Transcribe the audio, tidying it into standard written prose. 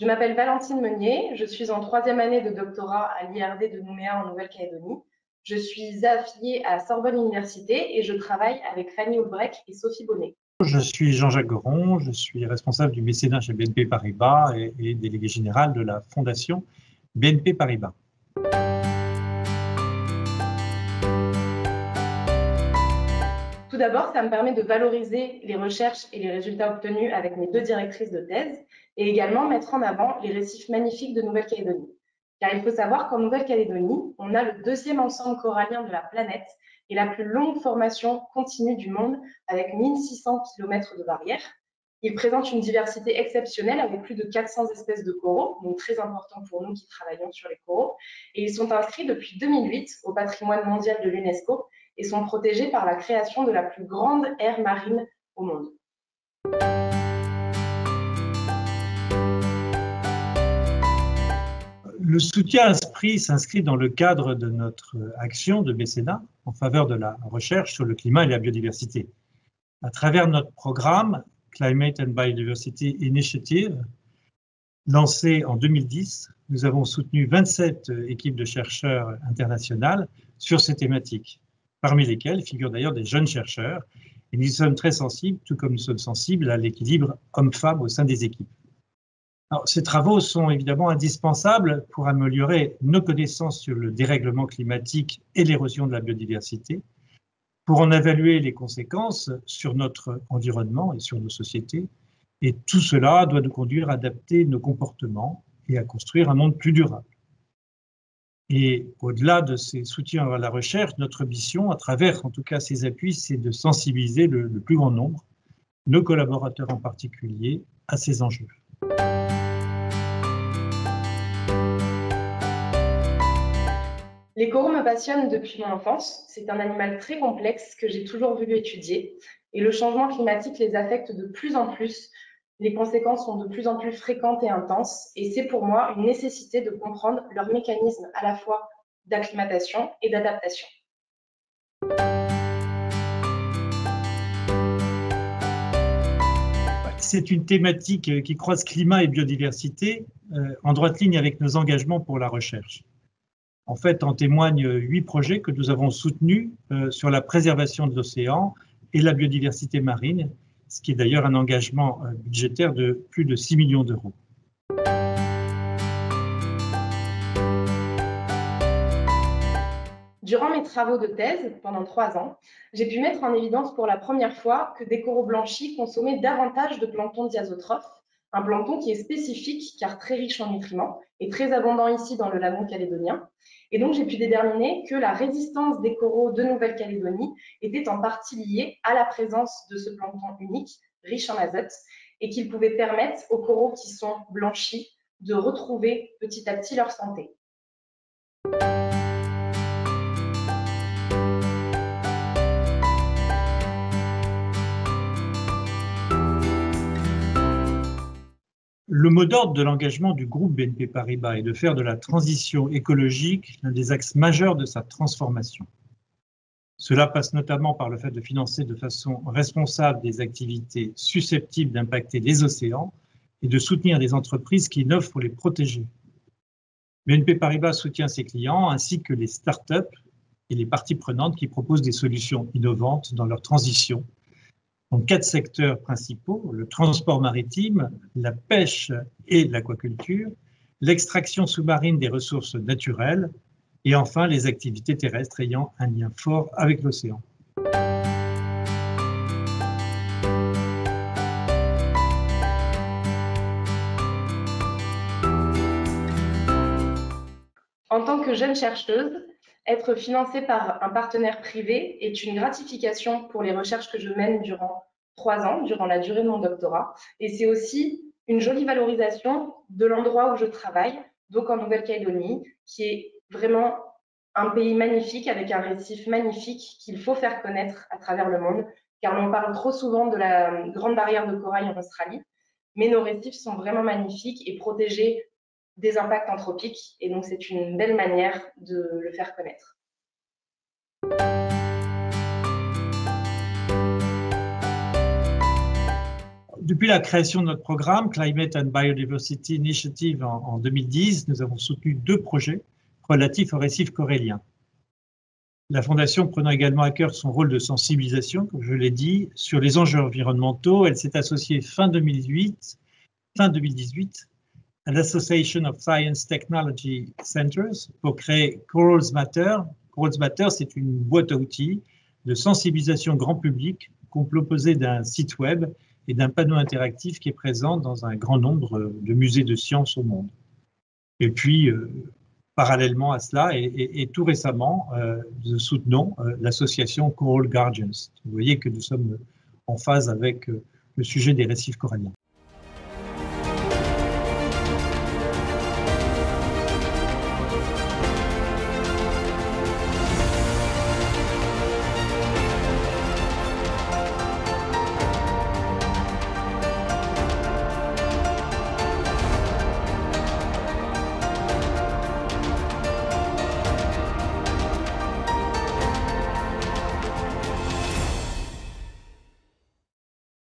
m'appelle Valentine Meunier, je suis en troisième année de doctorat à l'IRD de Nouméa en Nouvelle-Calédonie. Je suis affiliée à Sorbonne Université et je travaille avec Fanny Aulbrec et Sophie Bonnet. Je suis Jean-Jacques Goron, je suis responsable du mécénat chez BNP Paribas et délégué général de la fondation BNP Paribas. Tout d'abord, ça me permet de valoriser les recherches et les résultats obtenus avec mes deux directrices de thèse et également mettre en avant les récifs magnifiques de Nouvelle-Calédonie. Car il faut savoir qu'en Nouvelle-Calédonie, on a le deuxième ensemble corallien de la planète et la plus longue formation continue du monde avec 1600 km de barrières. Il présente une diversité exceptionnelle avec plus de 400 espèces de coraux, donc très important pour nous qui travaillons sur les coraux. Et ils sont inscrits depuis 2008 au patrimoine mondial de l'UNESCO et sont protégés par la création de la plus grande aire marine au monde. Le soutien à ce prix s'inscrit dans le cadre de notre action de mécénat en faveur de la recherche sur le climat et la biodiversité. À travers notre programme Climate and Biodiversity Initiative, lancé en 2010, nous avons soutenu 27 équipes de chercheurs internationales sur ces thématiques, parmi lesquelles figurent d'ailleurs des jeunes chercheurs, et nous sommes très sensibles, tout comme nous sommes sensibles à l'équilibre homme-femme au sein des équipes. Alors, ces travaux sont évidemment indispensables pour améliorer nos connaissances sur le dérèglement climatique et l'érosion de la biodiversité, pour en évaluer les conséquences sur notre environnement et sur nos sociétés. Et tout cela doit nous conduire à adapter nos comportements et à construire un monde plus durable. Et au-delà de ces soutiens à la recherche, notre mission, à travers en tout cas ces appuis, c'est de sensibiliser le plus grand nombre, nos collaborateurs en particulier, à ces enjeux. Les coraux me passionnent depuis mon enfance. C'est un animal très complexe que j'ai toujours voulu étudier. Et le changement climatique les affecte de plus en plus. Les conséquences sont de plus en plus fréquentes et intenses. Et c'est pour moi une nécessité de comprendre leurs mécanismes à la fois d'acclimatation et d'adaptation. C'est une thématique qui croise climat et biodiversité en droite ligne avec nos engagements pour la recherche. En fait, en témoignent 8 projets que nous avons soutenus sur la préservation de l'océan et la biodiversité marine, ce qui est d'ailleurs un engagement budgétaire de plus de 6 millions d'euros. Durant mes travaux de thèse, pendant 3 ans, j'ai pu mettre en évidence pour la première fois que des coraux blanchis consommaient davantage de plancton diazotrophe, un plancton qui est spécifique car très riche en nutriments et très abondant ici dans le lagon calédonien. Et donc, j'ai pu déterminer que la résistance des coraux de Nouvelle-Calédonie était en partie liée à la présence de ce plancton unique, riche en azote, et qu'il pouvait permettre aux coraux qui sont blanchis de retrouver petit à petit leur santé. Le mot d'ordre de l'engagement du groupe BNP Paribas est de faire de la transition écologique l'un des axes majeurs de sa transformation. Cela passe notamment par le fait de financer de façon responsable des activités susceptibles d'impacter les océans et de soutenir des entreprises qui innovent pour les protéger. BNP Paribas soutient ses clients ainsi que les startups et les parties prenantes qui proposent des solutions innovantes dans leur transition. Donc 4 secteurs principaux, le transport maritime, la pêche et l'aquaculture, l'extraction sous-marine des ressources naturelles et enfin les activités terrestres ayant un lien fort avec l'océan. En tant que jeune chercheuse, être financée par un partenaire privé est une gratification pour les recherches que je mène durant 3 ans, durant la durée de mon doctorat. Et c'est aussi une jolie valorisation de l'endroit où je travaille, donc en Nouvelle-Calédonie, qui est vraiment un pays magnifique avec un récif magnifique qu'il faut faire connaître à travers le monde, car on parle trop souvent de la grande barrière de corail en Australie, mais nos récifs sont vraiment magnifiques et protégés des impacts anthropiques, et donc c'est une belle manière de le faire connaître. Depuis la création de notre programme, Climate and Biodiversity Initiative en 2010, nous avons soutenu 2 projets relatifs aux récifs coralliens. La Fondation prenant également à cœur son rôle de sensibilisation, comme je l'ai dit, sur les enjeux environnementaux, elle s'est associée fin 2018 à l'Association of Science Technology Centers pour créer Corals Matter. Corals Matter, c'est une boîte à outils de sensibilisation grand public composée d'un site web et d'un panneau interactif qui est présent dans un grand nombre de musées de sciences au monde. Et puis, parallèlement à cela, et tout récemment, nous soutenons l'association Coral Guardians. Vous voyez que nous sommes en phase avec le sujet des récifs coralliens.